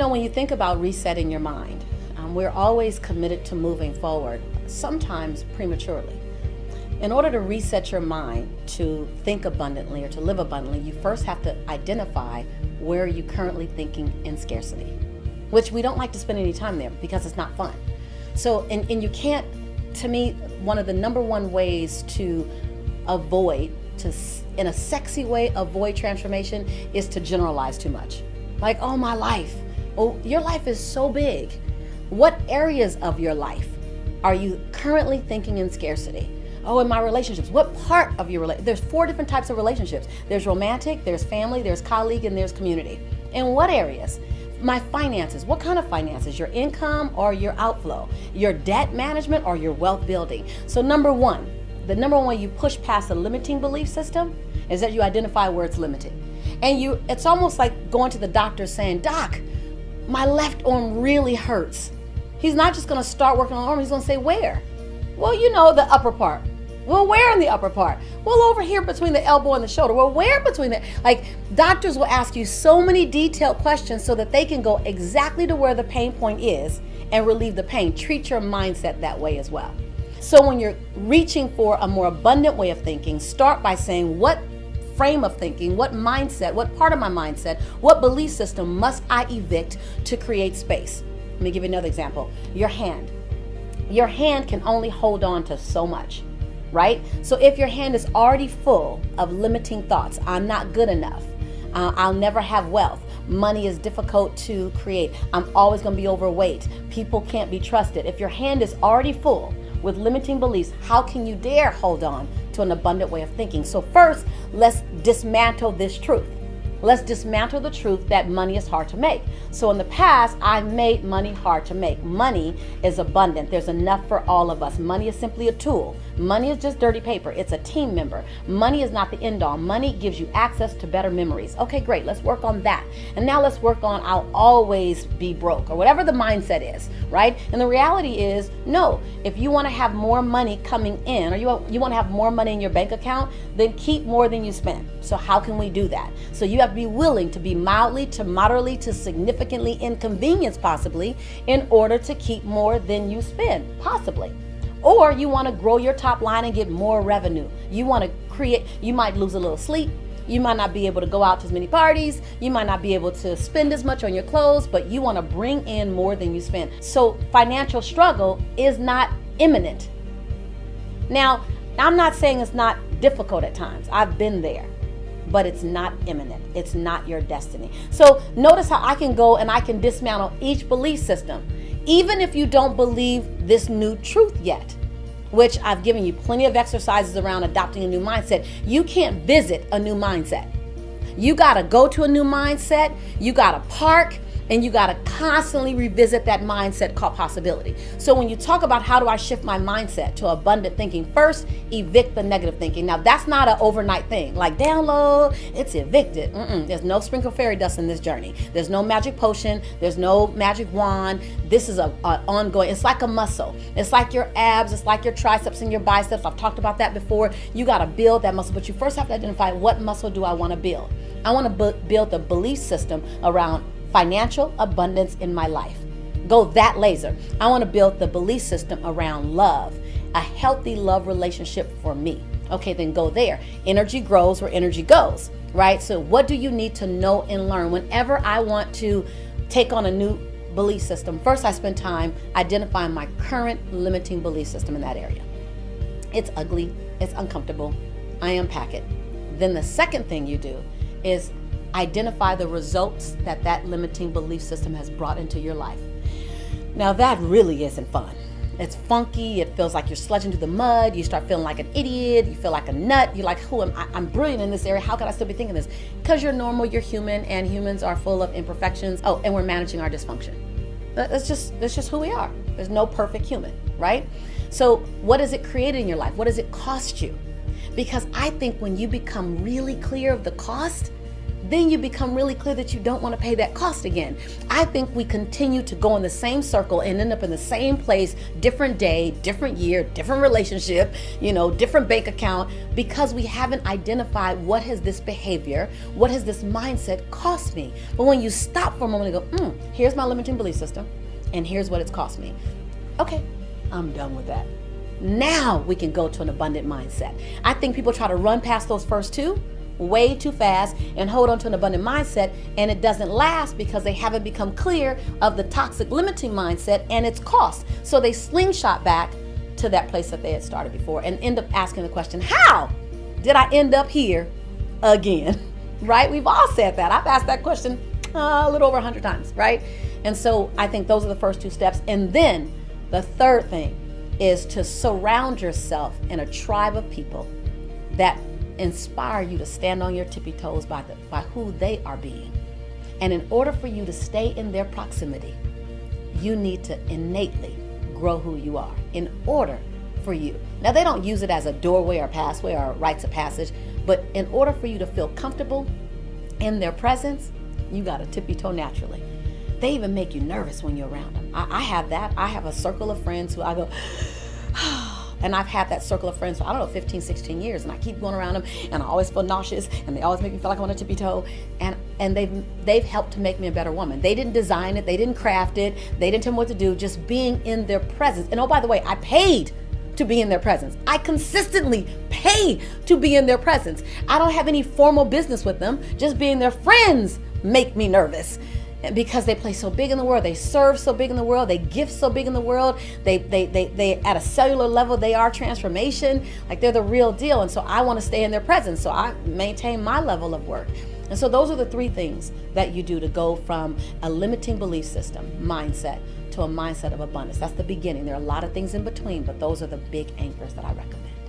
when you think about resetting your mind, we're always committed to moving forward, sometimes prematurely. In order to reset your mind to think abundantly or to live abundantly, you first have to identify where you're currently thinking in scarcity, which we don't like to spend any time there because it's not fun. So, and you can't, to me, one of the number one ways to avoid, in a sexy way, avoid transformation is to generalize too much. Like, oh, my life. Well, your life is so big. What areas of your life are you currently thinking in scarcity? Oh, in my relationships. What part of your relationship? There's 4 different types of relationships. There's romantic, there's family, there's colleague, and there's community. In what areas? My finances. What kind of finances? Your income or your outflow? Your debt management or your wealth building? So the number one way you push past a limiting belief system is that you identify where it's limited. And it's almost like going to the doctor saying, Doc, my left arm really hurts. He's not just going to start working on the arm. He's going to say, where? Well, the upper part. Well, where in the upper part? Well, over here between the elbow and the shoulder. Well, where between the, doctors will ask you so many detailed questions so that they can go exactly to where the pain point is and relieve the pain. Treat your mindset that way as well. So when you're reaching for a more abundant way of thinking, start by saying, what frame of thinking, what mindset, what part of my mindset, what belief system must I evict to create space? Let me give you another example. Your hand. Your hand can only hold on to so much, right? So if your hand is already full of limiting thoughts, I'm not good enough, I'll never have wealth, money is difficult to create, I'm always going to be overweight, people can't be trusted. If your hand is already full with limiting beliefs, how can you dare hold on to an abundant way of thinking? So first, let's dismantle this truth. Let's dismantle the truth that money is hard to make. So in the past, I made money hard to make. Money is abundant. There's enough for all of us. Money is simply a tool. Money is just dirty paper. It's a team member. Money is not the end all. Money gives you access to better memories. Okay, great. Let's work on that. And now let's work on I'll always be broke, or whatever the mindset is, right? And the reality is, no, if you want to have more money coming in, or you want to have more money in your bank account, then keep more than you spend. So how can we do that? So you have to be willing to be mildly to moderately to significantly inconvenienced possibly in order to keep more than you spend, possibly. Or you want to grow your top line and get more revenue. You want to create, you might lose a little sleep. You might not be able to go out to as many parties. You might not be able to spend as much on your clothes, but you want to bring in more than you spend. So financial struggle is not imminent. Now, I'm not saying it's not difficult at times. I've been there, but it's not imminent. It's not your destiny. So notice how I can go and I can dismantle each belief system, even if you don't believe this new truth yet, which I've given you plenty of exercises around adopting a new mindset. You can't visit a new mindset. You got to go to a new mindset. You got to park. And you got to constantly revisit that mindset called possibility. So when you talk about how do I shift my mindset to abundant thinking, first, evict the negative thinking. Now, that's not an overnight thing. Like download, it's evicted. There's no sprinkle fairy dust in this journey. There's no magic potion. There's no magic wand. This is an ongoing, it's like a muscle. It's like your abs. It's like your triceps and your biceps. I've talked about that before. You got to build that muscle, but you first have to identify what muscle do I want to build. I want to build the belief system around financial abundance in my life. Go that laser. I want to build the belief system around love, a healthy love relationship for me. Okay, then go there. Energy grows where energy goes, right? So what do you need to know and learn? Whenever I want to take on a new belief system, first I spend time identifying my current limiting belief system in that area. It's ugly, it's uncomfortable, I unpack it. Then the second thing you do is identify the results that limiting belief system has brought into your life. Now that really isn't fun. It's funky. It feels like you're sludging through the mud. You start feeling like an idiot. You feel like a nut. You're like, who am I? I'm brilliant in this area. How could I still be thinking this? Because you're normal, you're human, and humans are full of imperfections. Oh, and we're managing our dysfunction. That's just who we are. There's no perfect human, right? So what has it created in your life? What does it cost you? Because I think when you become really clear of the cost, then you become really clear that you don't want to pay that cost again. I think we continue to go in the same circle and end up in the same place, different day, different year, different relationship, different bank account, because we haven't identified what has this behavior, what has this mindset cost me. But when you stop for a moment and go, here's my limiting belief system, and here's what it's cost me. Okay, I'm done with that. Now we can go to an abundant mindset. I think people try to run past those first two way too fast and hold on to an abundant mindset, and it doesn't last because they haven't become clear of the toxic limiting mindset and its cost. So they slingshot back to that place that they had started before and end up asking the question, how did I end up here again? Right? We've all said that. I've asked that question a little over 100 times, right? And so I think those are the first two steps. And then the third thing is to surround yourself in a tribe of people that inspire you to stand on your tippy toes by who they are being. And in order for you to stay in their proximity, you need to innately grow who you are in order for you. Now, they don't use it as a doorway or pathway or rites of passage, but in order for you to feel comfortable in their presence, you got to tippy toe naturally. They even make you nervous when you're around them. I have that. I have a circle of friends who I go, and I've had that circle of friends for, 15, 16 years, and I keep going around them, and I always feel nauseous, and they always make me feel like I want to tippy toe, and they've helped to make me a better woman. They didn't design it, they didn't craft it, they didn't tell me what to do, just being in their presence. And oh, by the way, I paid to be in their presence. I consistently pay to be in their presence. I don't have any formal business with them, just being their friends make me nervous. Because they play so big in the world, they serve so big in the world, they gift so big in the world, they at a cellular level, they are transformation, like they're the real deal. And so I want to stay in their presence, so I maintain my level of work. And so those are the three things that you do to go from a limiting belief system mindset to a mindset of abundance. That's the beginning. There are a lot of things in between, but those are the big anchors that I recommend.